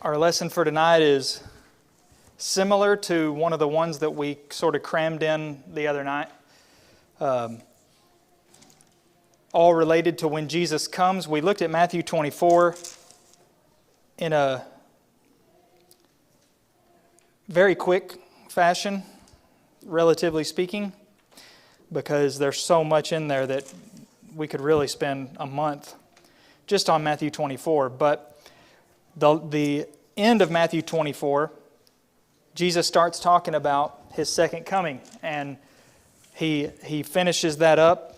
Our lesson for tonight is similar to one of the ones that we sort of crammed in the other night. All related to when Jesus comes. We looked at Matthew 24 in a very quick fashion, relatively speaking, because there's so much in there that we could really spend a month just on Matthew 24. But the end of Matthew 24, Jesus starts talking about His second coming, and he finishes that up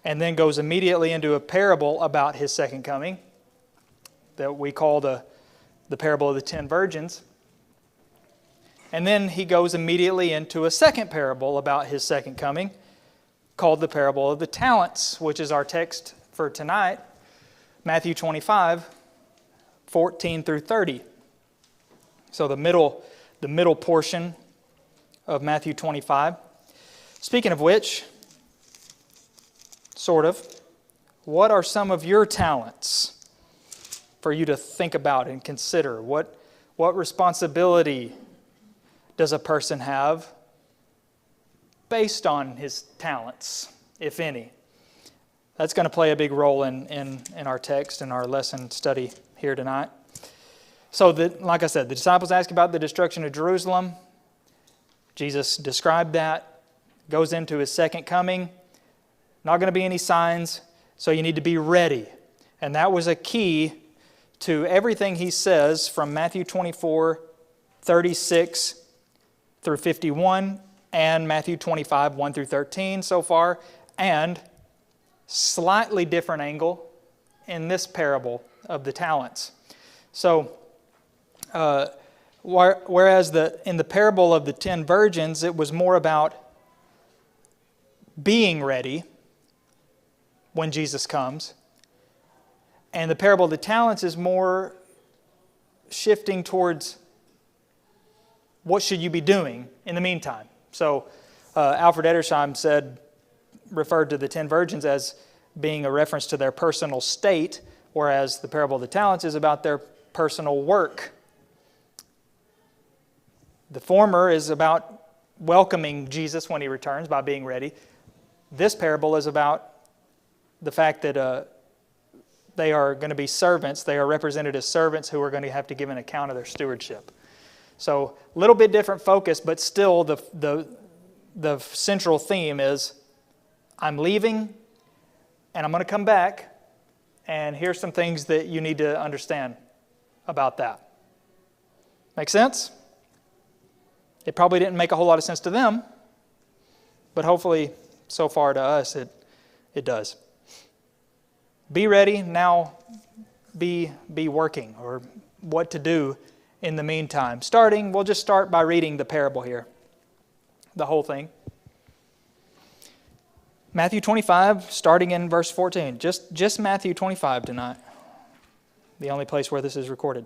and then goes immediately into a parable about His second coming that we call the parable of the 10 virgins. And then He goes immediately into a second parable about His second coming called the parable of the talents, which is our text for tonight, Matthew 25, 14 through 30. So the middle portion of Matthew 25. Speaking of which, what are some of your talents for you to think about and consider? What responsibility does a person have based on his talents, if any? That's going to play a big role in our text and our lesson study here tonight. So, like I said, the disciples ask about the destruction of Jerusalem. Jesus described that, goes into His second coming. Not going to be any signs, so you need to be ready. And that was a key to everything He says from Matthew 24, 36 through 51, and Matthew 25, 1 through 13 so far, and slightly different angle in this parable of the talents. So, whereas in the parable of the 10 virgins, it was more about being ready when Jesus comes, and the parable of the talents is more shifting towards what should you be doing in the meantime. So Alfred Edersheim referred to the 10 virgins as being a reference to their personal state, whereas the parable of the talents is about their personal work. The former is about welcoming Jesus when He returns by being ready. This parable is about the fact that they are going to be servants. They are represented as servants who are going to have to give an account of their stewardship. So a little bit different focus, but still the central theme is I'm leaving and I'm going to come back, and here's some things that you need to understand about that. Make sense? It probably didn't make a whole lot of sense to them, but hopefully so far to us it does. Be ready, now be working, or what to do in the meantime. We'll just start by reading the parable here, the whole thing. Matthew 25, starting in verse 14. Just Matthew 25 tonight, the only place where this is recorded.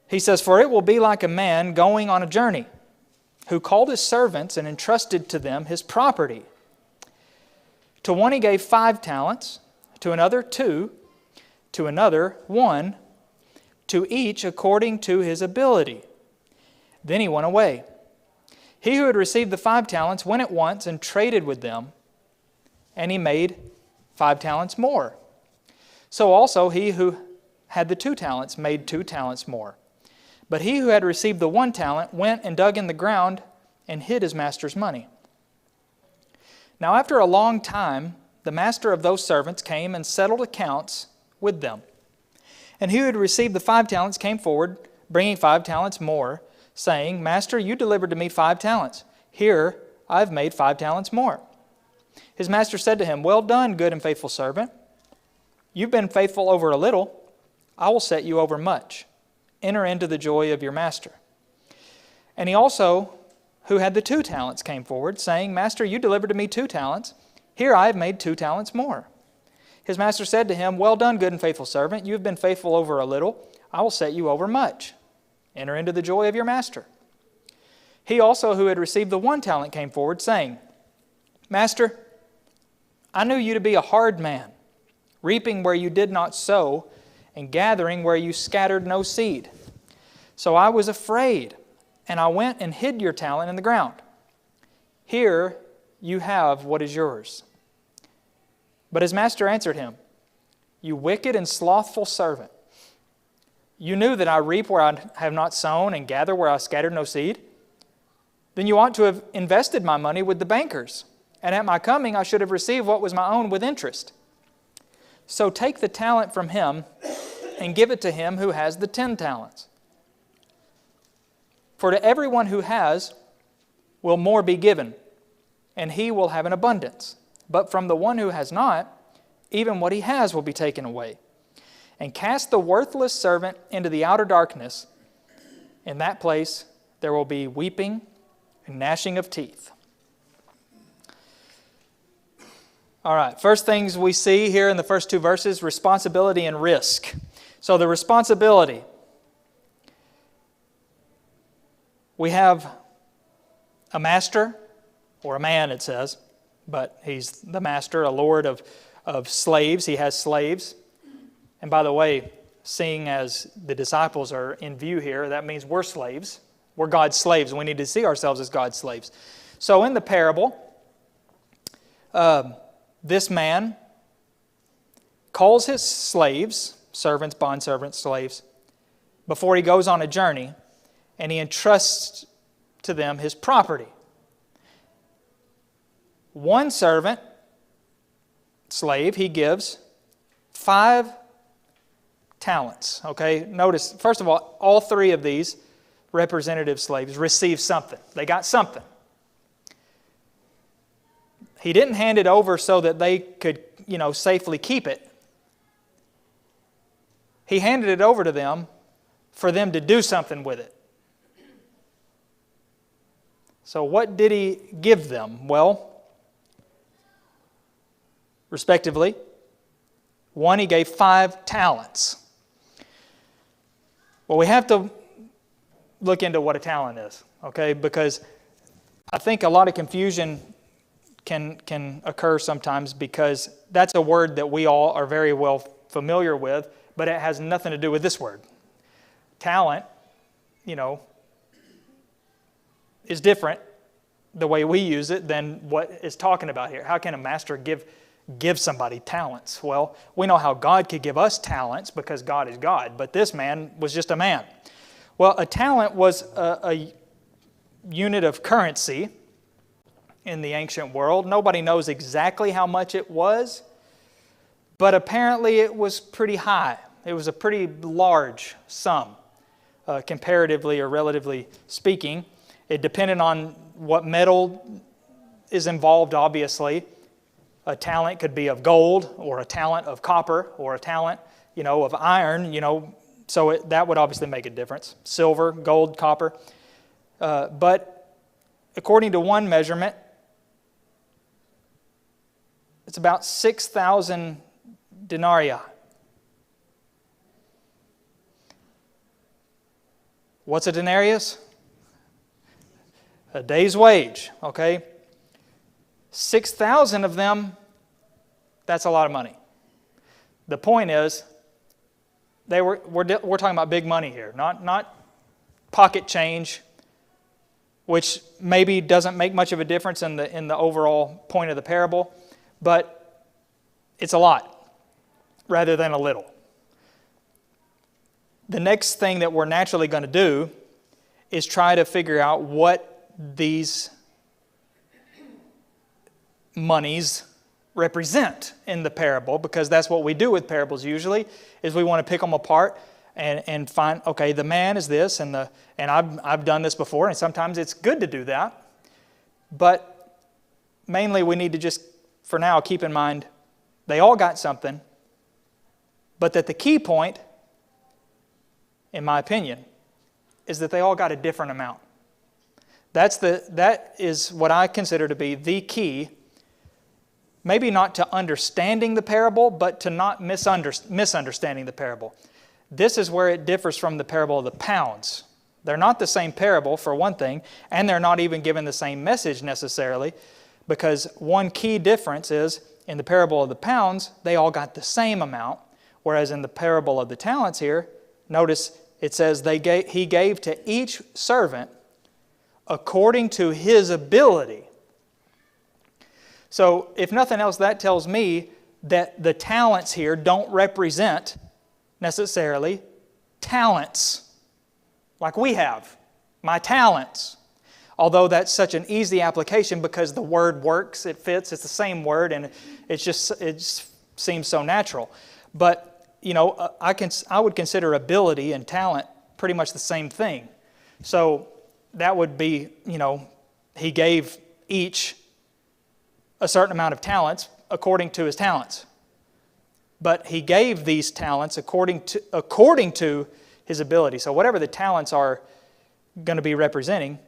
He says, "For it will be like a man going on a journey, who called his servants and entrusted to them his property. To one he gave 5 talents, to another 2, to another 1, to each according to his ability. Then he went away. He who had received the 5 talents went at once and traded with them, and he made 5 talents more. So also he who had the 2 talents made 2 talents more. But he who had received the 1 talent went and dug in the ground and hid his master's money. Now after a long time, the master of those servants came and settled accounts with them. And he who had received the 5 talents came forward, bringing 5 talents more, saying, 'Master, you delivered to me 5 talents. Here I have made 5 talents more.' His master said to him, 'Well done, good and faithful servant. You've been faithful over a little. I will set you over much. Enter into the joy of your master.' And he also, who had the 2 talents, came forward, saying, 'Master, you delivered to me 2 talents. Here I have made 2 talents more.' His master said to him, 'Well done, good and faithful servant. You have been faithful over a little. I will set you over much. Enter into the joy of your master.' He also, who had received the 1 talent, came forward, saying, 'Master, I knew you to be a hard man, reaping where you did not sow, and gathering where you scattered no seed. So I was afraid, and I went and hid your talent in the ground. Here you have what is yours.' But his master answered him, 'You wicked and slothful servant. You knew that I reap where I have not sown and gather where I scattered no seed? Then you ought to have invested my money with the bankers, and at my coming I should have received what was my own with interest. So take the talent from him and give it to him who has the 10 talents. For to everyone who has will more be given, and he will have an abundance. But from the one who has not, even what he has will be taken away. And cast the worthless servant into the outer darkness. In that place there will be weeping and gnashing of teeth.'" All right, first things we see here in the first 2 verses, responsibility and risk. So the responsibility. We have a master, or a man it says, but he's the master, a lord of slaves. He has slaves. And by the way, seeing as the disciples are in view here, that means we're slaves. We're God's slaves, and we need to see ourselves as God's slaves. So in the parable, this man calls his slaves, servants, bondservants, slaves, before he goes on a journey, and he entrusts to them his property. One servant, slave, he gives 5 talents. Okay, notice, first of all 3 of these representative slaves received something. They got something. He didn't hand it over so that they could, safely keep it. He handed it over to them for them to do something with it. So what did he give them? Well, respectively, one, he gave 5 talents. Well, we have to look into what a talent is, okay? Because I think a lot of confusion can occur sometimes, because that's a word that we all are very well familiar with, but it has nothing to do with this word. Talent, is different the way we use it than what is talking about here. How can a master give somebody talents? Well, we know how God could give us talents because God is God, but this man was just a man. Well, a talent was a unit of currency in the ancient world. Nobody knows exactly how much it was, but apparently it was pretty high. It was a pretty large sum, comparatively or relatively speaking. It depended on what metal is involved, obviously. A talent could be of gold, or a talent of copper, or a talent, of iron, so that would obviously make a difference. Silver, gold, copper. But according to one measurement, it's about 6,000 denarii. What's a denarius? A day's wage, okay? 6,000 of them, that's a lot of money. The point is, we're talking about big money here, not pocket change, which maybe doesn't make much of a difference in the overall point of the parable, but it's a lot rather than a little. The next thing that we're naturally going to do is try to figure out what these monies represent in the parable, because that's what we do with parables usually, is we want to pick them apart and find, okay, the man is this, and I've done this before, and sometimes it's good to do that, but mainly we need to just, for now, keep in mind they all got something, but that the key point, in my opinion, is that they all got a different amount. That is what I consider to be the key, maybe not to understanding the parable, but to not misunderstanding the parable. This is where it differs from the parable of the pounds. They're not the same parable, for one thing, and they're not even given the same message necessarily, because one key difference is, in the parable of the pounds, they all got the same amount, Whereas in the parable of the talents here, notice it says he gave to each servant according to his ability. So if nothing else, that tells me that the talents here don't represent necessarily talents like we have. My talents. Although that's such an easy application because the word works, it fits, it's the same word, and it just seems so natural. But I would consider ability and talent pretty much the same thing. So that would be, he gave each a certain amount of talents according to his talents. But he gave these talents according to his ability. So whatever the talents are going to be representing,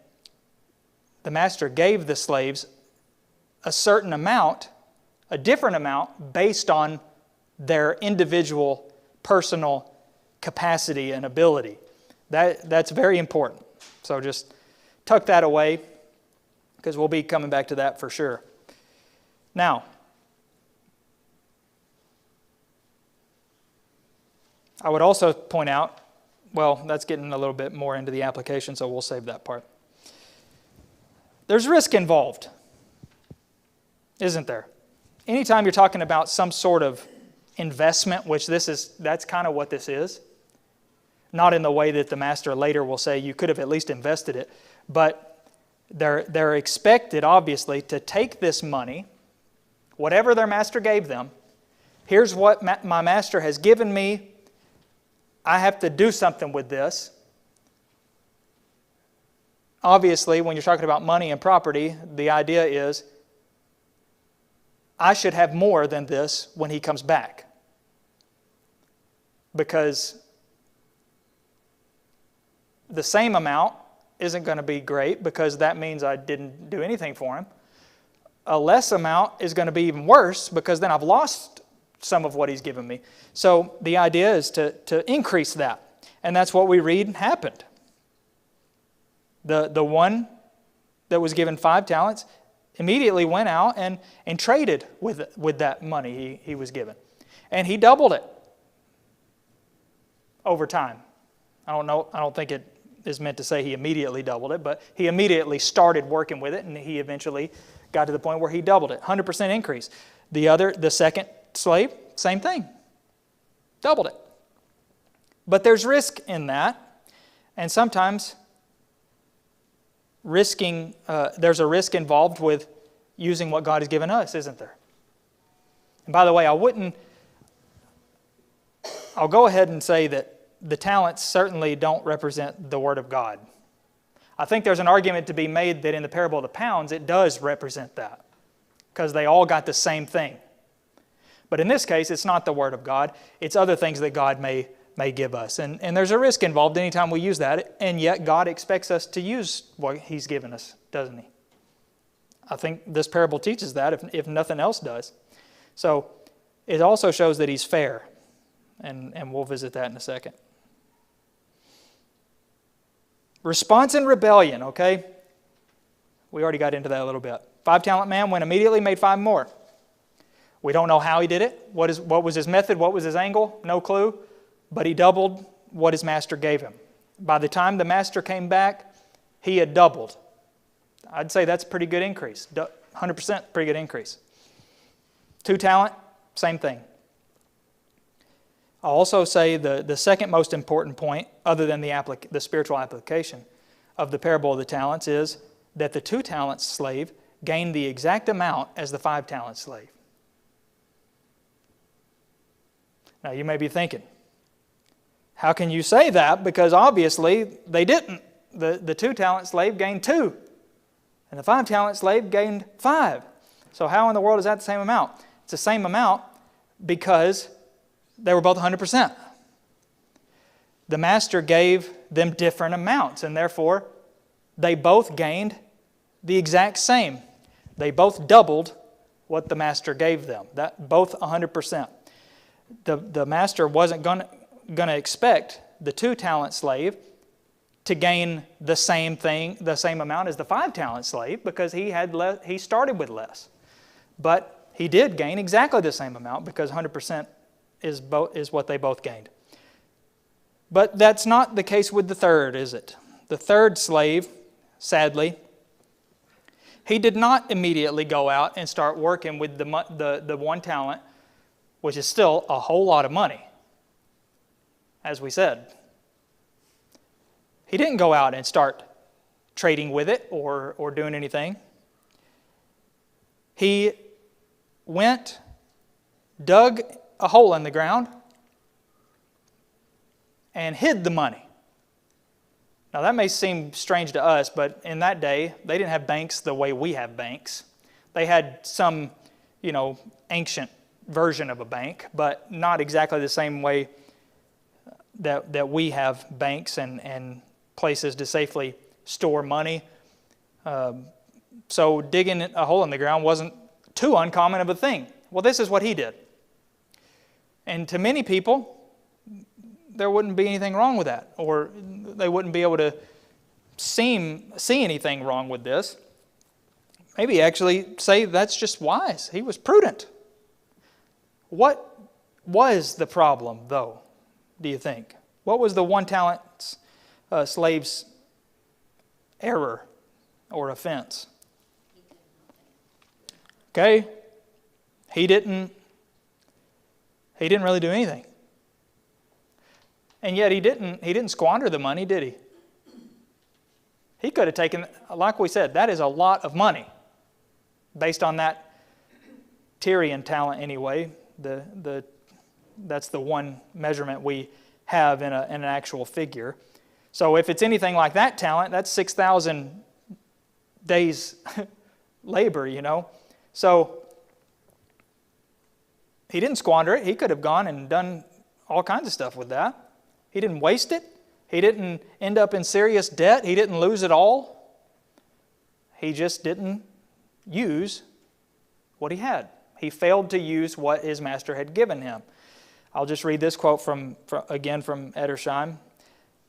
the master gave the slaves a certain amount, a different amount, based on their individual personal capacity and ability. That's very important. So just tuck that away, because we'll be coming back to that for sure. Now, I would also point out, well, that's getting a little bit more into the application, so we'll save that part. There's risk involved, isn't there? Anytime you're talking about some sort of investment, which that's kind of what this is. Not in the way that the master later will say you could have at least invested it, but they're expected, obviously, to take this money, whatever their master gave them. Here's what my master has given me. I have to do something with this. Obviously, when you're talking about money and property, the idea is I should have more than this when he comes back. Because the same amount isn't going to be great, because that means I didn't do anything for him. A less amount is going to be even worse, because then I've lost some of what he's given me. So the idea is to increase that. And that's what we read happened. The one that was given 5 talents immediately went out and traded with that money he was given. And he doubled it over time. I don't think it is meant to say he immediately doubled it, but he immediately started working with it, and he eventually got to the point where he doubled it. 100% increase. The second slave, same thing. Doubled it. But there's risk in that, and sometimes there's a risk involved with using what God has given us, isn't there? And by the way, I'll go ahead and say that the talents certainly don't represent the Word of God. I think there's an argument to be made that in the parable of the pounds, it does represent that, because they all got the same thing. But in this case, it's not the Word of God. It's other things that God may give us. And there's a risk involved anytime we use that, and yet God expects us to use what He's given us, doesn't He? I think this parable teaches that, if nothing else does. So it also shows that He's fair, and we'll visit that in a second. Response and rebellion, okay? We already got into that a little bit. 5-talent man went immediately, made 5 more. We don't know how he did it. What was his method? What was his angle? No clue. But he doubled what his master gave him. By the time the master came back, he had doubled. I'd say that's a pretty good increase. 100% pretty good increase. 2-talent, same thing. I'll also say the second most important point, other than the spiritual application of the parable of the talents, is that the 2-talent slave gained the exact amount as the 5-talent slave. Now you may be thinking, how can you say that? Because obviously they didn't. The 2-talent slave gained 2, and the 5-talent slave gained 5. So how in the world is that the same amount? It's the same amount because they were both 100%. The master gave them different amounts, and therefore they both gained the exact same. They both doubled what the master gave them. That both 100%. The master wasn't going to expect the 2-talent slave to gain the same thing, the same amount as the 5-talent slave, because he started with less. But he did gain exactly the same amount, because 100% is what they both gained. But that's not the case with the third, is it? The third slave, sadly, he did not immediately go out and start working with the 1 talent, which is still a whole lot of money, as we said. He didn't go out and start trading with it or doing anything. He went, dug a hole in the ground, and hid the money. Now that may seem strange to us, but in that day, they didn't have banks the way we have banks. They had some, ancient version of a bank, but not exactly the same way that we have banks and places to safely store money. So digging a hole in the ground wasn't too uncommon of a thing. Well, this is what he did. And to many people, there wouldn't be anything wrong with that, or they wouldn't be able to see anything wrong with this. Maybe actually say that's just wise. He was prudent. What was the problem, though, do you think? What was the 1 talent slave's error or offense? Okay, he didn't really do anything. And yet he didn't squander the money, did he? He could have taken, like we said, that is a lot of money. Based on that Tyrian talent anyway, that's the one measurement we have in an actual figure. So if it's anything like that talent, that's 6,000 days labor, So he didn't squander it. He could have gone and done all kinds of stuff with that. He didn't waste it. He didn't end up in serious debt. He didn't lose it all. He just didn't use what he had. He failed to use what his master had given him. I'll just read this quote from Edersheim.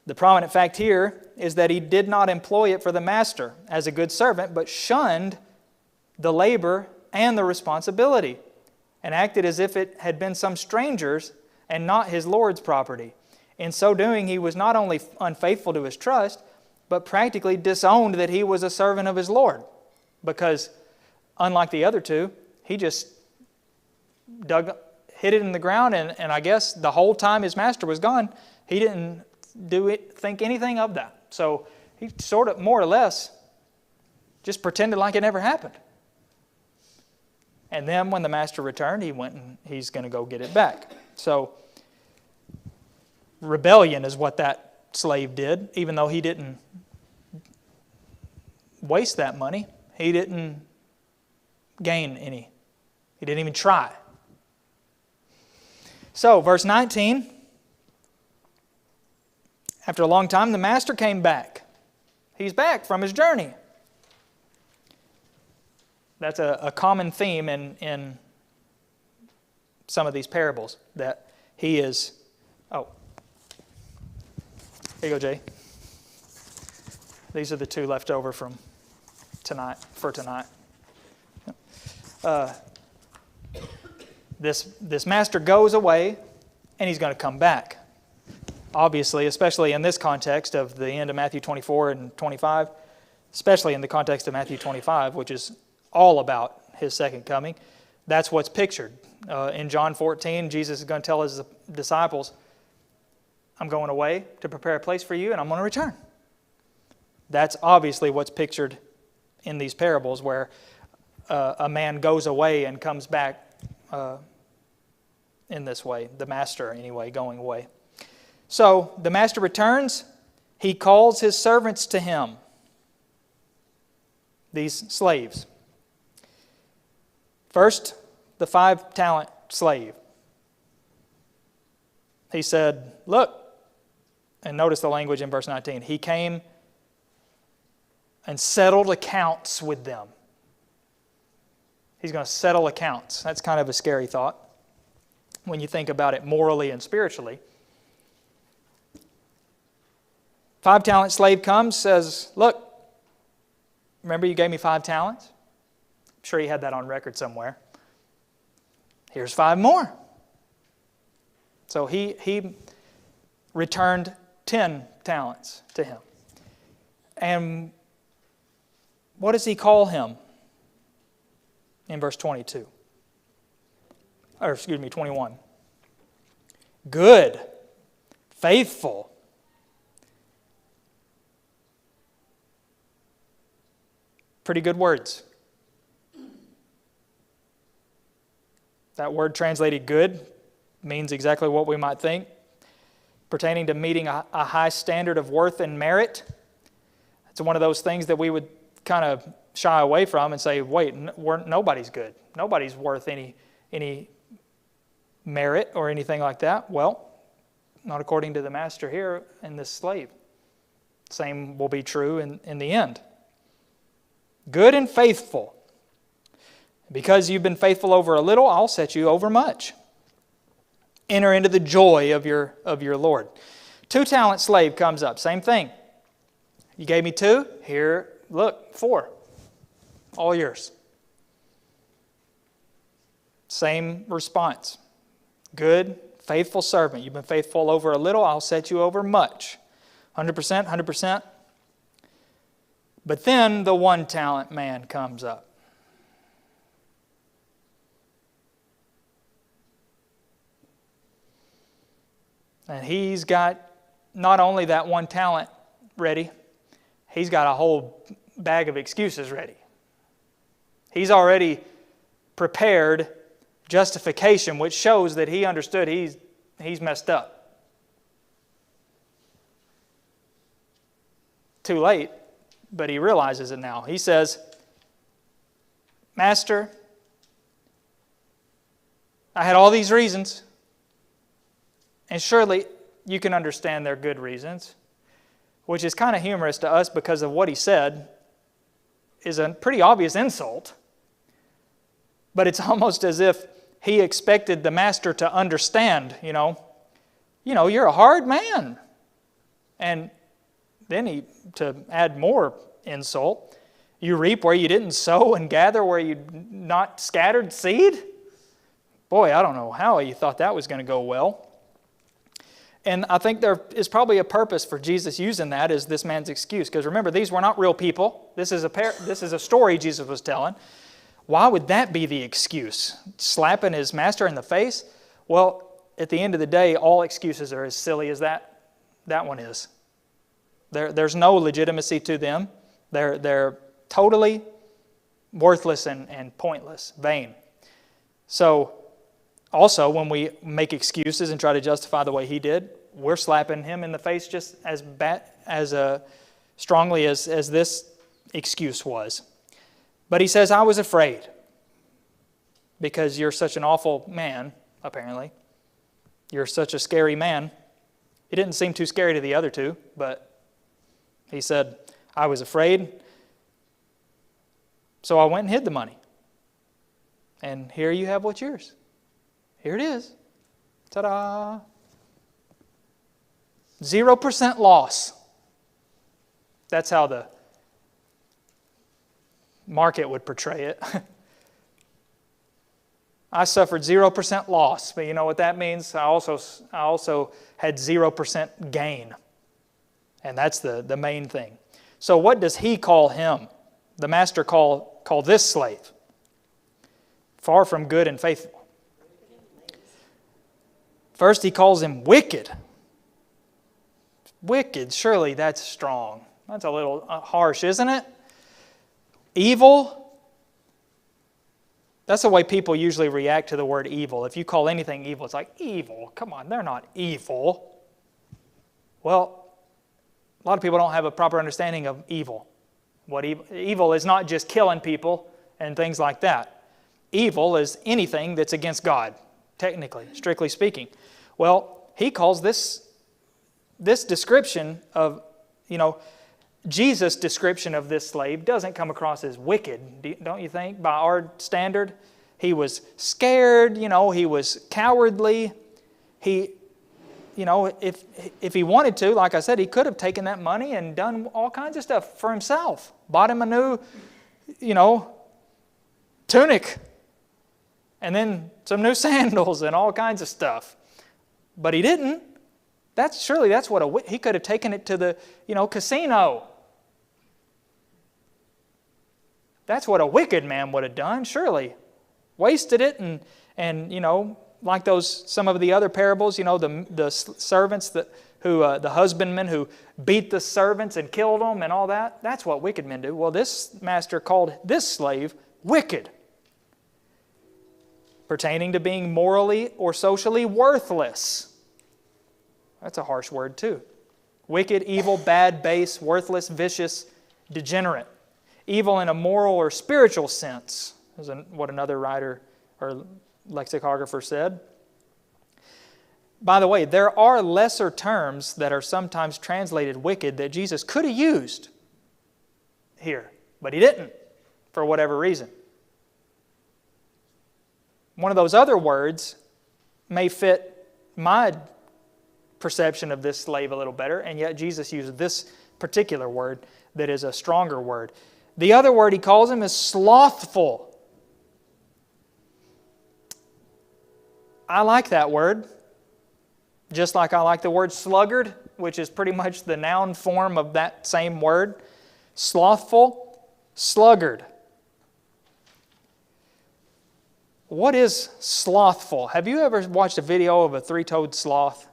The prominent fact here is that he did not employ it for the master as a good servant, but shunned the labor and the responsibility, and acted as if it had been some stranger's and not his Lord's property. In so doing, he was not only unfaithful to his trust, but practically disowned that he was a servant of his Lord. Because, unlike the other two, he just hid it in the ground, and I guess the whole time his master was gone, he didn't think anything of that. So he sort of, more or less, just pretended like it never happened. And then when the master returned, he went and he's going to go get it back. So rebellion is what that slave did, even though he didn't waste that money. He didn't gain any. He didn't even try. So, verse 19, after a long time, the master came back. He's back from his journey. That's a common theme in some of these parables, that he is... Oh, here you go, Jay. These are the two left over from tonight, for tonight. This master goes away, and he's going to come back. Obviously, especially in this context of the end of Matthew 24 and 25, especially in the context of Matthew 25, which is all about his second coming, that's what's pictured. In John 14, Jesus is going to tell his disciples, I'm going away to prepare a place for you, and I'm going to return. That's obviously what's pictured in these parables, where a man goes away and comes back in this way, the master anyway, going away. So the master returns, he calls his servants to him, these slaves. First, the 5-talent slave. He said, look, and notice the language in verse 19, he came and settled accounts with them. He's going to settle accounts. That's kind of a scary thought when you think about it morally and spiritually. 5-talent slave comes, says, look, remember you gave me 5 talents? I'm sure he had that on record somewhere. Here's 5 more. So he returned 10 talents to him. And what does he call him in verse 22? Or excuse me, 21. Good, faithful. Pretty good words. That word translated good means exactly what we might think, pertaining to meeting a high standard of worth and merit. It's one of those things that we would kind of shy away from and say, wait, nobody's good. Nobody's worth any merit or anything like that. Well, not according to the master here and this slave. Same will be true in the end. Good and faithful. Because you've been faithful over a little, I'll set you over much. Enter into the joy of your Lord. 2-talent slave comes up. Same thing. You gave me 2. Here, look, 4. All yours. Same response. Good, faithful servant. You've been faithful over a little, I'll set you over much. 100%, 100%. But then the 1-talent man comes up. And he's got not only that 1 talent ready, he's got a whole bag of excuses ready. He's already prepared justification, which shows that he understood he's messed up. Too late, but he realizes it now. He says, Master, I had all these reasons, and surely you can understand they're good reasons, which is kind of humorous to us because of what he said is a pretty obvious insult. But it's almost as if he expected the master to understand, you're a hard man. And then to add more insult, you reap where you didn't sow and gather where you not scattered seed? Boy, I don't know how he thought that was going to go well. And I think there is probably a purpose for Jesus using that as this man's excuse. Because remember, these were not real people. This is a story Jesus was telling. Why would that be the excuse? Slapping his master in the face? Well, at the end of the day, all excuses are as silly as that one is. There's no legitimacy to them. They're totally worthless and pointless, vain. So, also, when we make excuses and try to justify the way he did, we're slapping him in the face just as strongly as this excuse was. But he says, I was afraid because you're such an awful man, apparently. You're such a scary man. He didn't seem too scary to the other 2, but he said, I was afraid, so I went and hid the money. And here you have what's yours. Here it is. Ta-da! 0% loss. That's how the market would portray it. I suffered 0% loss, but you know what that means? I also had 0% gain. And that's the main thing. So what does he call him? The master call this slave? Far from good and faithful. First, he calls him wicked. Wicked, surely that's strong. That's a little harsh, isn't it? Evil. That's the way people usually react to the word evil. If you call anything evil, it's like, evil. Come on, they're not evil. Well, a lot of people don't have a proper understanding of evil. Evil is not just killing people and things like that. Evil is anything that's against God, technically, strictly speaking. Well, he calls this description of, Jesus' description of this slave doesn't come across as wicked, don't you think, by our standard? He was scared, he was cowardly. If he wanted to, like I said, he could have taken that money and done all kinds of stuff for himself. Bought him a new, tunic. And then some new sandals and all kinds of stuff. But he didn't. That's what he could have taken it to the, casino. That's what a wicked man would have done, surely. Wasted it and like some of the other parables, the servants the husbandmen who beat the servants and killed them and all that. That's what wicked men do. Well, this master called this slave wicked, pertaining to being morally or socially worthless. That's a harsh word too. Wicked, evil, bad, base, worthless, vicious, degenerate. Evil in a moral or spiritual sense, is what another writer or lexicographer said. By the way, there are lesser terms that are sometimes translated wicked that Jesus could have used here, but he didn't, for whatever reason. One of those other words may fit my perception of this slave a little better, and yet Jesus used this particular word that is a stronger word. The other word he calls him is slothful. I like that word, just like I like the word sluggard, which is pretty much the noun form of that same word. Slothful, sluggard. What is slothful? Have you ever watched a video of a three-toed sloth?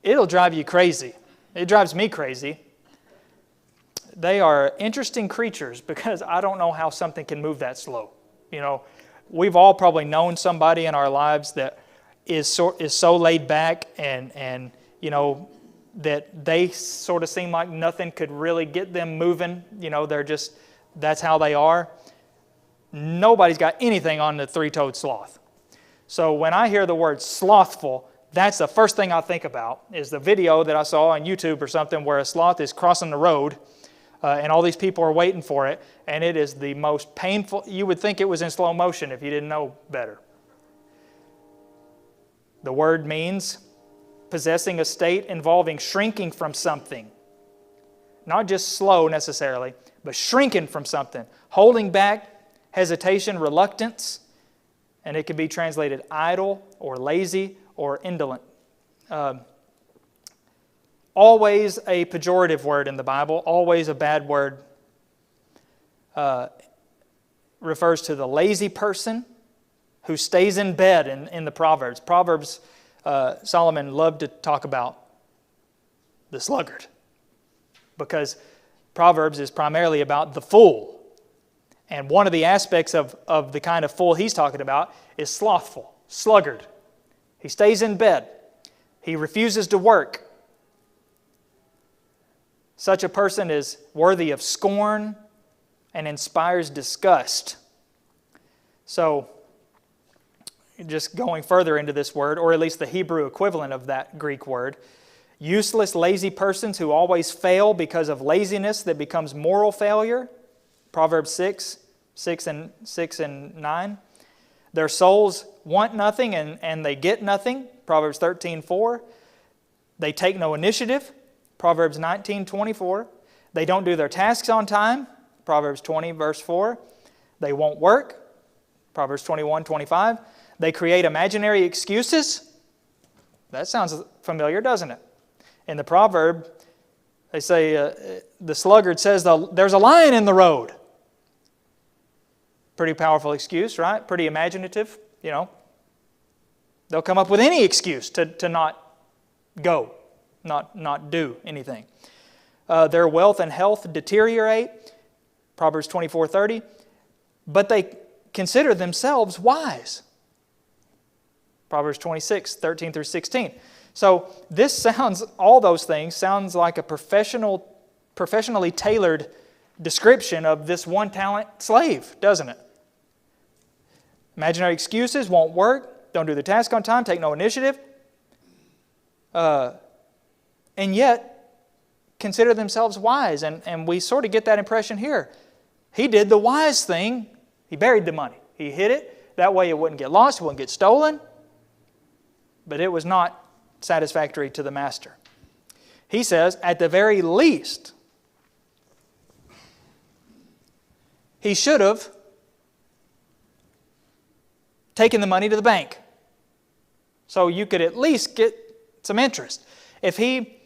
It'll drive you crazy. It drives me crazy. They are interesting creatures because I don't know how something can move that slow. We've all probably known somebody in our lives that is so laid back and that they sort of seem like nothing could really get them moving. That's how they are. Nobody's got anything on the three-toed sloth. So when I hear the word slothful, that's the first thing I think about, is the video that I saw on YouTube or something where a sloth is crossing the road and all these people are waiting for it, and it is the most painful. You would think it was in slow motion if you didn't know better. The word means possessing a state involving shrinking from something. Not just slow necessarily, but shrinking from something. Holding back, hesitation, reluctance, and it can be translated idle or lazy or indolent. Always a pejorative word in the Bible, always a bad word. Refers to the lazy person who stays in bed in the Proverbs. Proverbs, Solomon loved to talk about the sluggard, because Proverbs is primarily about the fool. And one of the aspects of the kind of fool he's talking about is slothful, sluggard. He stays in bed. He refuses to work. Such a person is worthy of scorn and inspires disgust. So, just going further into this word, or at least the Hebrew equivalent of that Greek word, useless, lazy persons who always fail because of laziness that becomes moral failure. Proverbs 6 and 9. Their souls want nothing and they get nothing. Proverbs 13:4. They take no initiative. Proverbs 19:24. They don't do their tasks on time. Proverbs 20, verse 4. They won't work. Proverbs 21:25. They create imaginary excuses. That sounds familiar, doesn't it? In the proverb, they say the sluggard says there's a lion in the road. Pretty powerful excuse, right? Pretty imaginative, They'll come up with any excuse to not go, not do anything. Their wealth and health deteriorate. Proverbs 24:30. But they consider themselves wise. Proverbs 26:13 through 16. So all those things sounds like a professionally tailored description of this one-talent slave, doesn't it? Imaginary excuses, won't work, don't do the task on time, take no initiative. And yet, consider themselves wise. And we sort of get that impression here. He did the wise thing. He buried the money. He hid it. That way it wouldn't get lost, it wouldn't get stolen. But it was not satisfactory to the master. He says, at the very least, he should have taken the money to the bank. So you could at least get some interest. If he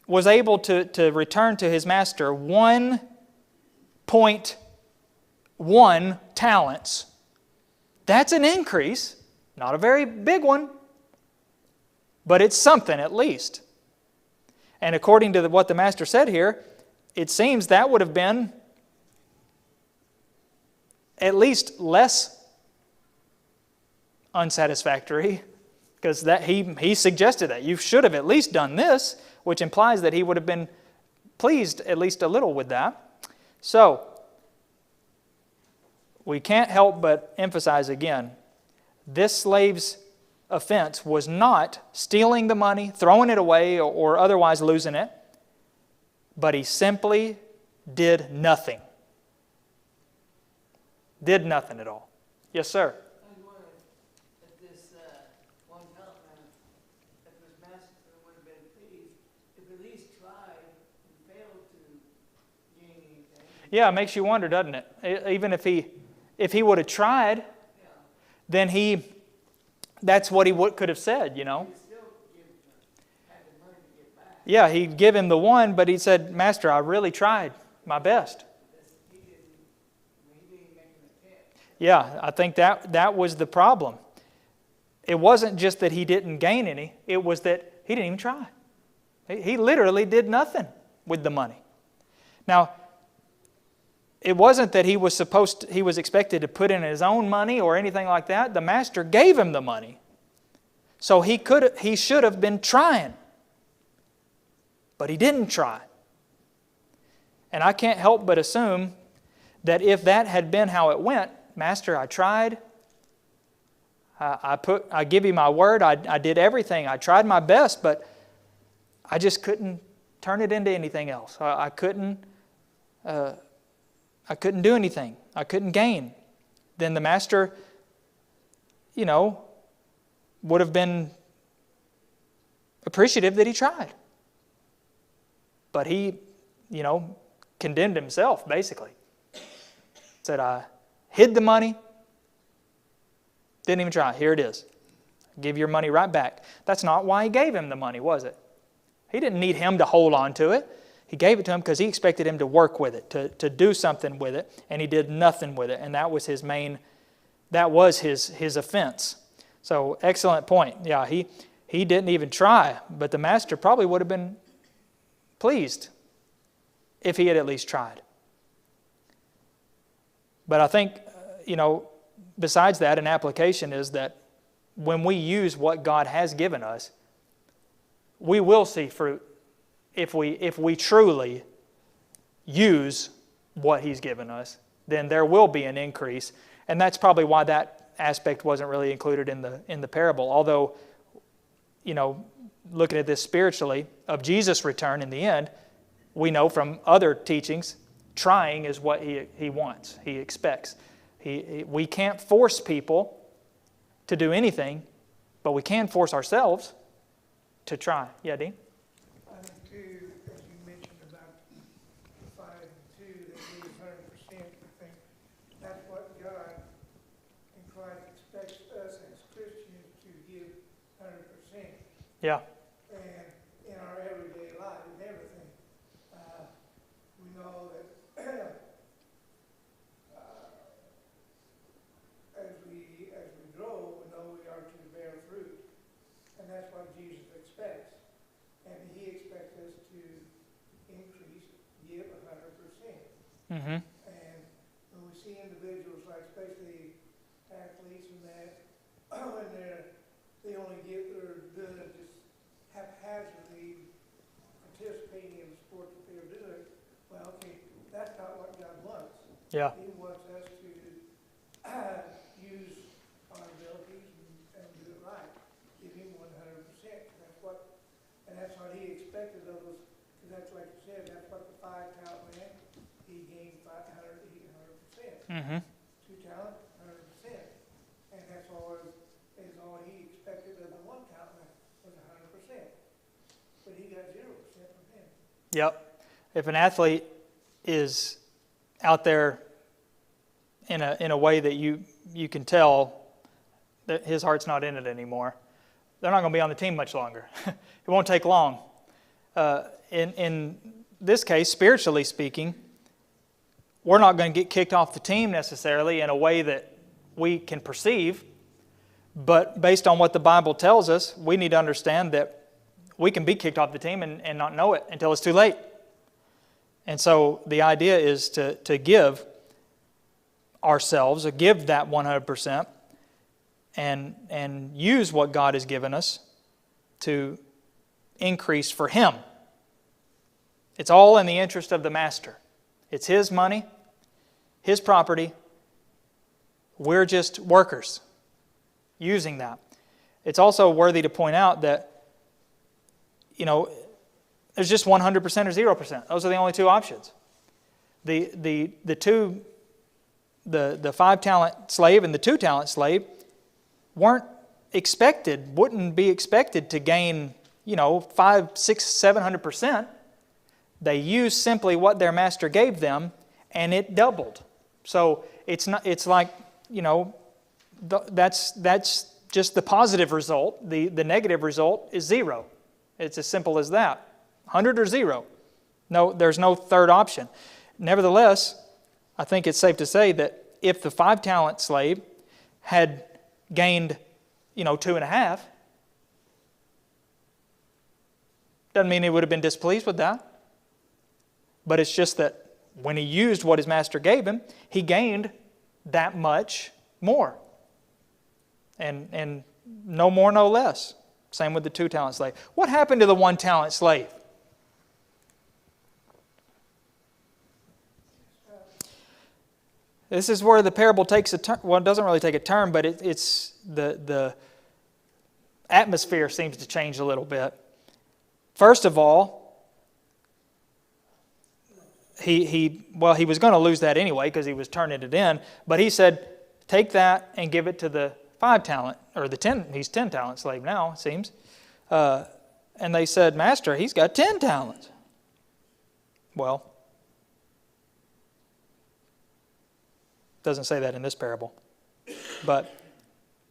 was able to return to his master 1.1 talents, that's an increase. Not a very big one, but it's something at least. And according to what the master said here, it seems that would have been at least less unsatisfactory, because that he suggested that you should have at least done this, which implies that he would have been pleased at least a little with that. So we can't help but emphasize again, this slave's offense was not stealing the money, throwing it away, or otherwise losing it, but he simply did nothing. Did nothing at all. Yes, sir. I was wondering if this one talent man, if his master would have been pleased, if at least tried and failed to gain anything. Yeah, it makes you wonder, doesn't it? Even if he would have tried, then that's what he could have said, you know. He still had the money to get back. Yeah, he'd give him the one, but he said, Master, I really tried my best. He didn't make an attempt. Yeah, I think that was the problem. It wasn't just that he didn't gain any, it was that he didn't even try. He literally did nothing with the money. Now, it wasn't that he was expected to put in his own money or anything like that. The master gave him the money. So he should have been trying. But he didn't try. And I can't help but assume that if that had been how it went, Master, I tried. I give you my word. I did everything. I tried my best, but I just couldn't turn it into anything else. I couldn't do anything. I couldn't gain. Then the master, would have been appreciative that he tried. But he, condemned himself, basically. Said, I hid the money, didn't even try. Here it is. Give your money right back. That's not why he gave him the money, was it? He didn't need him to hold on to it. He gave it to him because he expected him to work with it, to do something with it, and he did nothing with it. And that was his offense. So, excellent point. Yeah, he didn't even try, but the master probably would have been pleased if he had at least tried. But I think, besides that, an application is that when we use what God has given us, we will see fruit if we truly use what He's given us. Then there will be an increase, and that's probably why that aspect wasn't really included in the parable. Although, looking at this spiritually of Jesus' return in the end, we know from other teachings, trying is what He wants. He expects. We can't force people to do anything, but we can force ourselves to try. Yeah, Dean? I think too, as you mentioned about 5 and 2, that gave 100%. I think that's what God and Christ expects us as Christians to give 100%. Yeah. And in our everyday life and everything, we know that as we grow, we know we are to bear fruit. And that's what Jesus expects. And He expects us to increase, give 100%. Mm-hmm. And when we see individuals, like especially athletes and that, when they only give or doing it just haphazardly participating in the sport that they're doing, well, okay, that's not what God wants. Yeah. He wants us to use our abilities and do it right. Give Him 100%. That's what He expected of us. Because that's like you said, that's what the 5-talent man, he gained 100%. Mm-hmm. 2 talent, 100%. And that's all He expected of the 1-talent man was 100%. But he got 0% from him. Yep. If an athlete is out there in a way that you can tell that his heart's not in it anymore. They're not going to be on the team much longer. It won't take long. In this case, spiritually speaking, we're not going to get kicked off the team necessarily in a way that we can perceive, but based on what the Bible tells us, we need to understand that we can be kicked off the team and not know it until it's too late. And so the idea is to give ourselves, or give that 100%, and use what God has given us to increase for Him. It's all in the interest of the Master. It's His money, His property. We're just workers using that. It's also worthy to point out that, there's just 100% or 0%. Those are the only two options. The 5-talent slave and the 2-talent slave wouldn't be expected to gain, 500, 600, 700%. They used simply what their master gave them, and it doubled. So it's like, that's just the positive result. The negative result is 0. It's as simple as that. 100 or 0. No, there's no third option. Nevertheless, I think it's safe to say that if the 5-talent slave had gained, 2.5, doesn't mean he would have been displeased with that. But it's just that when he used what his master gave him, he gained that much more. And no more, no less. Same with the 2-talent slave. What happened to the 1-talent slave? This is where the parable takes a turn. Well, it doesn't really take a turn, but it's the atmosphere seems to change a little bit. First of all, he was going to lose that anyway because he was turning it in. But he said, take that and give it to the 5-talent, or the 10. He's 10-talent slave now, it seems. And they said, Master, he's got 10 talents. Well, doesn't say that in this parable. But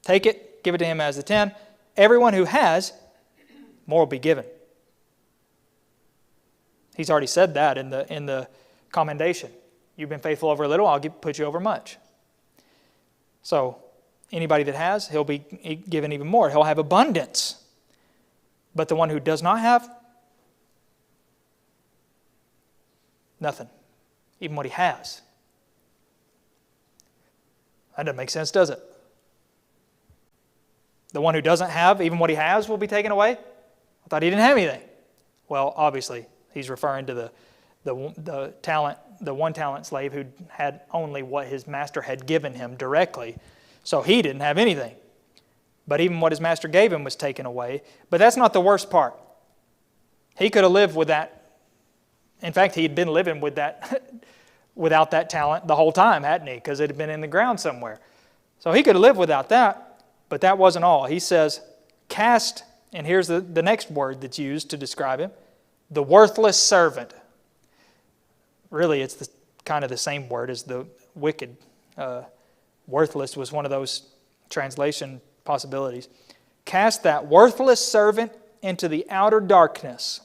take it, give it to him as the 10. Everyone who has, more will be given. He's already said that in the commendation. You've been faithful over a little, I'll put you over much. So, anybody that has, he'll be given even more. He'll have abundance. But the one who does not have, nothing. Even what he has. That doesn't make sense, does it? The one who doesn't have, even what he has, will be taken away? I thought he didn't have anything. Well, obviously, he's referring to the 1-talent slave who had only what his master had given him directly. So he didn't have anything. But even what his master gave him was taken away. But that's not the worst part. He could have lived with that. In fact, he had been living with that without that talent the whole time, hadn't he? Because it had been in the ground somewhere. So he could have lived without that, but that wasn't all. He says, cast, and here's the next word that's used to describe him, the worthless servant. Really, it's kind of the same word as the wicked. Worthless was one of those translation possibilities. Cast that worthless servant into the outer darkness.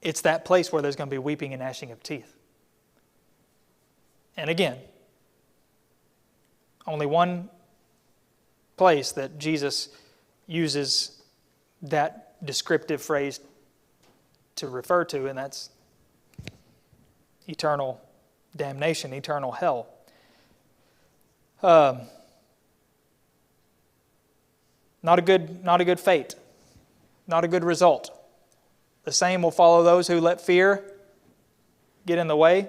It's that place where there's going to be weeping and gnashing of teeth. And again, only one place that Jesus uses that descriptive phrase to refer to, and that's eternal damnation, eternal hell. Not a good fate. Not a good result. The same will follow those who let fear get in the way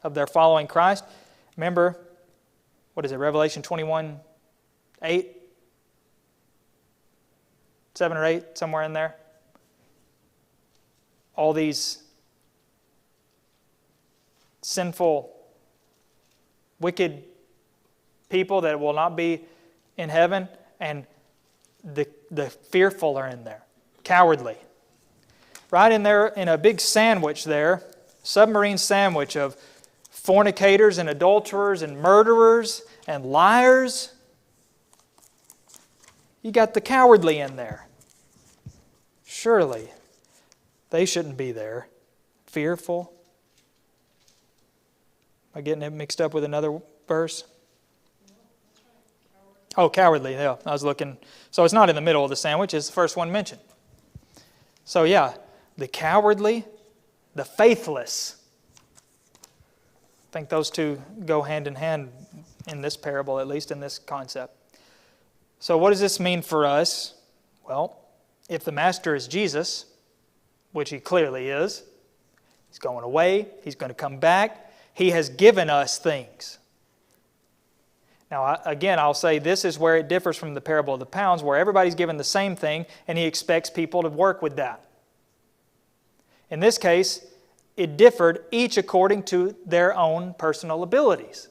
of their following Christ. Remember, Revelation 21, 8? 7 or 8, somewhere in there. All these sinful, wicked people that will not be in heaven, and the fearful are in there. Cowardly. Right in there, in a big sandwich there, submarine sandwich of fornicators and adulterers and murderers and liars. You got the cowardly in there. Surely they shouldn't be there. Fearful. Am I getting it mixed up with another verse? Oh, cowardly. Yeah, I was looking. So it's not in the middle of the sandwich. It's the first one mentioned. So yeah, the cowardly, the faithless. I think those two go hand in hand in this parable, at least in this concept. So what does this mean for us? Well, if the master is Jesus, which he clearly is, he's going away, he's going to come back, he has given us things. Now, again, I'll say this is where it differs from the parable of the pounds, where everybody's given the same thing and he expects people to work with that. In this case, it differed each according to their own personal abilities.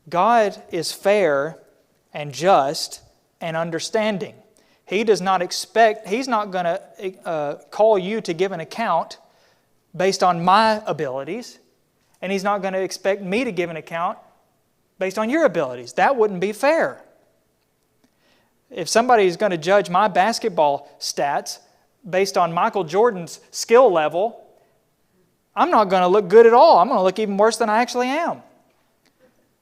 God is fair and just and understanding. He does not expect, He's not going to call you to give an account based on my abilities, and He's not going to expect me to give an account based on your abilities. That wouldn't be fair. If somebody is going to judge my basketball stats based on Michael Jordan's skill level, I'm not going to look good at all. I'm going to look even worse than I actually am.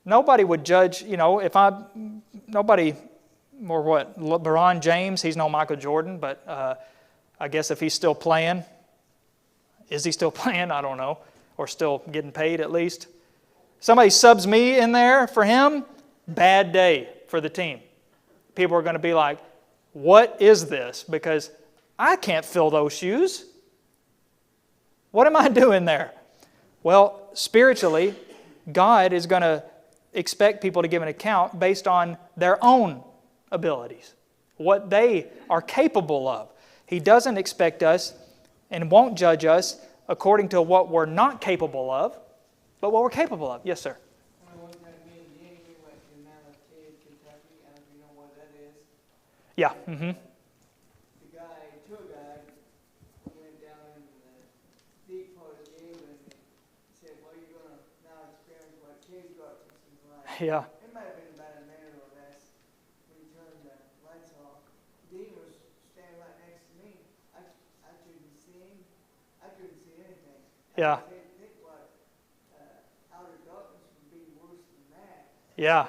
Nobody would judge, nobody, or what, LeBron James, he's no Michael Jordan, but I guess if he's still playing, is he still playing? I don't know. Or still getting paid at least. Somebody subs me in there for him, bad day for the team. People are going to be like, what is this? Because I can't fill those shoes. What am I doing there? Well, spiritually, God is going to expect people to give an account based on their own abilities, what they are capable of. He doesn't expect us and won't judge us according to what we're not capable of, but what we're capable of. Yes, sir. One time me and Jenny, we went to Mammoth Cave, Kentucky. I don't know if you know what that is. Yeah. Mm-hmm. The tour guide, we went down into the deep part of the cave and he said, well, you're going to now experience what cave darkness is like. Yeah. It might have been about a minute or less when he turned the lights off. Dean was standing right next to me. I couldn't see him. I couldn't see anything. Yeah. I think what outer darkness would be worse than that. Yeah.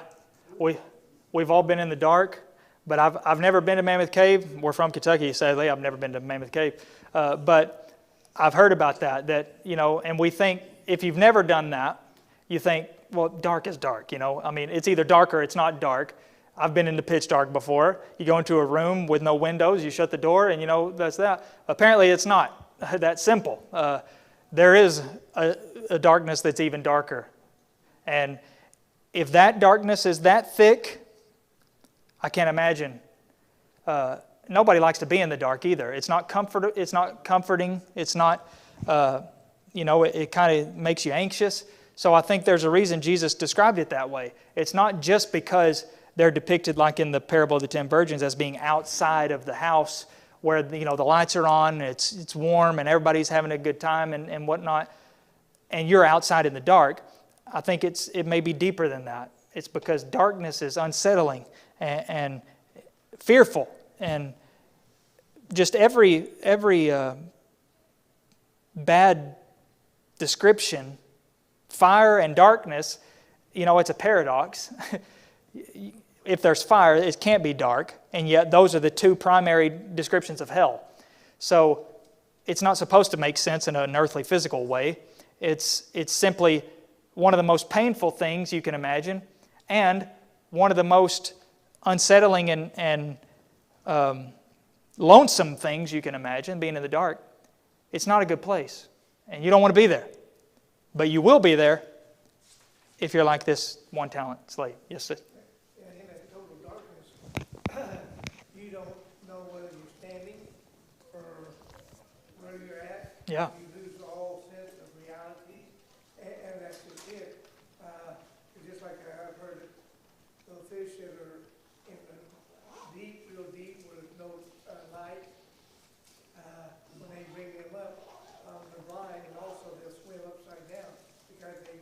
We've all been in the dark, but I've never been to Mammoth Cave. We're from Kentucky, sadly. I've never been to Mammoth Cave. But I've heard about that, and we think, if you've never done that, you think, well, dark is dark, I mean, it's either dark or it's not dark. I've been in the pitch dark before. You go into a room with no windows, you shut the door, and that's that. Apparently it's not that simple. There is a darkness that's even darker. And if that darkness is that thick, I can't imagine. Nobody likes to be in the dark either. It's not comforting. It's not, it kind of makes you anxious. So I think there's a reason Jesus described it that way. It's not just because they're depicted like in the parable of the 10 virgins as being outside of the house where the lights are on, it's warm and everybody's having a good time and whatnot, and you're outside in the dark. I think it may be deeper than that. It's because darkness is unsettling and fearful, and just every bad description, fire and darkness, it's a paradox. If there's fire, it can't be dark, and yet those are the two primary descriptions of hell. So it's not supposed to make sense in an earthly physical way. It's simply one of the most painful things you can imagine, and one of the most unsettling and lonesome things you can imagine, being in the dark. It's not a good place, and you don't want to be there. But you will be there if you're like this one-talent slave. Yes, sir. And in that total darkness, you don't know whether you're standing or where you're at. Yeah. You lose all sense of reality, and that's just it. It's just like I've heard it, those fish that are in the deep, real deep, where there's no light, when they bring them up, they're blind, and also they'll swim upside down because they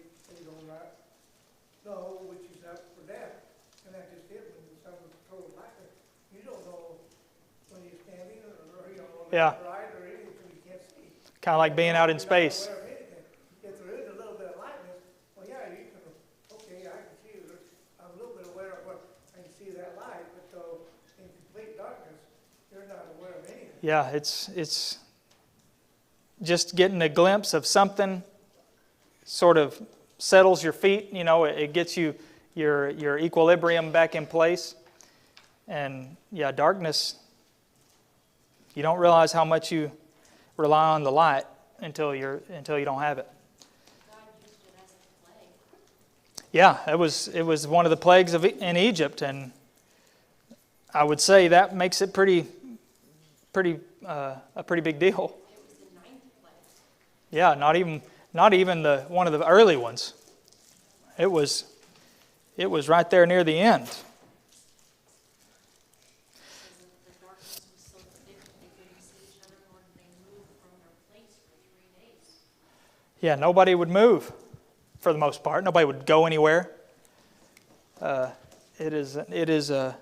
Yeah. bright or anything because you can't see. Kind of like being out in You're not space. aware of anything. If there is a little bit of lightness, well, yeah, you can, okay, I can see, I'm a little bit aware of what, I can see that light, but though in complete darkness, you're not aware of anything. Yeah, it's just getting a glimpse of something sort of settles your feet, it gets you your equilibrium back in place. And yeah, darkness, you don't realize how much you rely on the light until you don't have it. God used it as a plague. Yeah, it was one of the plagues in Egypt, and I would say that makes it a pretty big deal. It was the 9th plague. Yeah, not even one of the early ones. It was right there near the end. The darkness was so thick they couldn't see each other, nor did they move from their place for 3 days. Yeah, nobody would move for the most part. Nobody would go anywhere. It is a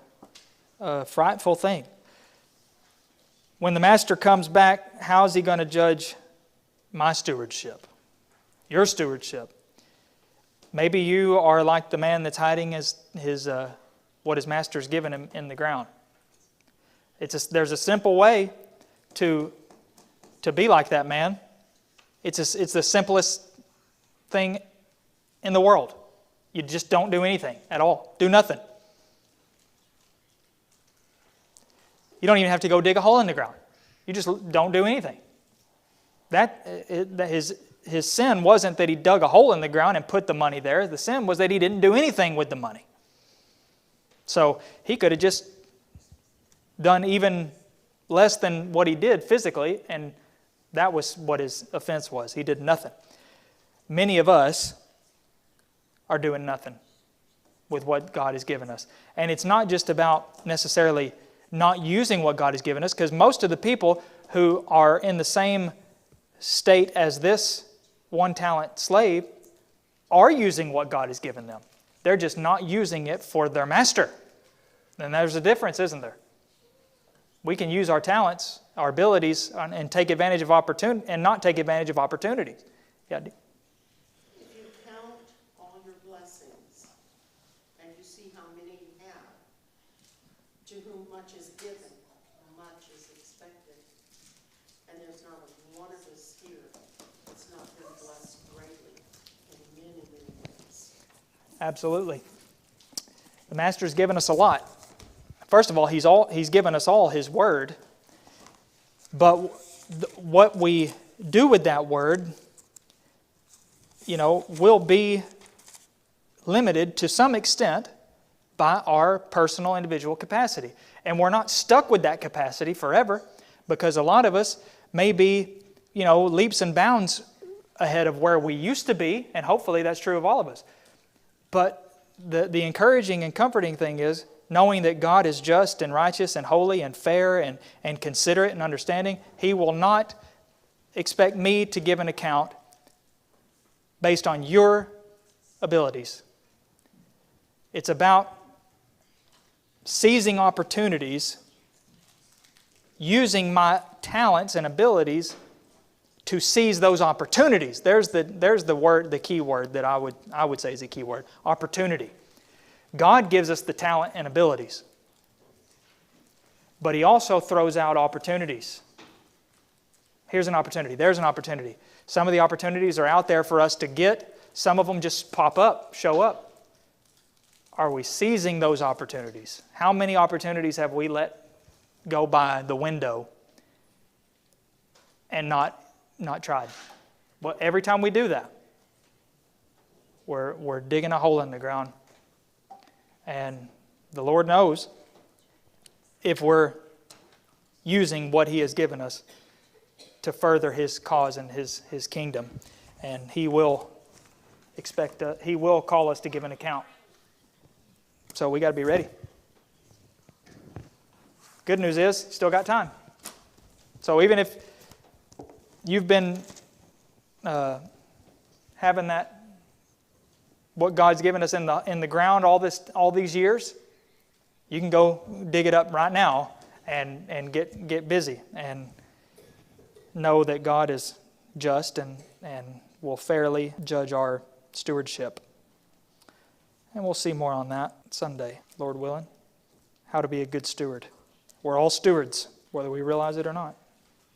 frightful thing. When the master comes back, how is he going to judge my stewardship? Your stewardship? Maybe you are like the man that's hiding what his master's given him in the ground. There's a simple way to be like that man. It's the simplest thing in the world. You just don't do anything at all. Do nothing. You don't even have to go dig a hole in the ground. You just don't do anything. His sin wasn't that he dug a hole in the ground and put the money there. The sin was that he didn't do anything with the money. So he could have just done even less than what he did physically, and that was what his offense was. He did nothing. Many of us are doing nothing with what God has given us. And it's not just about necessarily not using what God has given us, because most of the people who are in the same state as this one-talent slave are using what God has given them. They're just not using it for their master. And there's a difference, isn't there? We can use our talents, our abilities, and take advantage of opportunity and not take advantage of opportunities. Yeah. If you count all your blessings and you see how many you have, to whom much is given, much is expected. And there's not one of us here that's not been blessed greatly in many, many ways. Absolutely. The Master's given us a lot. First of all, He's given us all His Word. But what we do with that Word, will be limited to some extent by our personal individual capacity. And we're not stuck with that capacity forever, because a lot of us may be, leaps and bounds ahead of where we used to be, and hopefully that's true of all of us. But the encouraging and comforting thing is knowing that God is just and righteous and holy and fair and considerate and understanding. He will not expect me to give an account based on your abilities. It's about seizing opportunities, using my talents and abilities to seize those opportunities. There's the word, the key word that I would say is a key word: opportunity. God gives us the talent and abilities, but He also throws out opportunities. Here's an opportunity. There's an opportunity. Some of the opportunities are out there for us to get. Some of them just pop up, show up. Are we seizing those opportunities? How many opportunities have we let go by the window and not tried? Well, every time we do that, we're digging a hole in the ground. And the Lord knows if we're using what He has given us to further His cause and His kingdom. And He will He will call us to give an account. So we got to be ready. Good news is, still got time. So even if you've been having that, what God's given us in the ground all these years, you can go dig it up right now and get busy. And know that God is just and will fairly judge our stewardship. And we'll see more on that Sunday, Lord willing. How to be a good steward. We're all stewards, whether we realize it or not.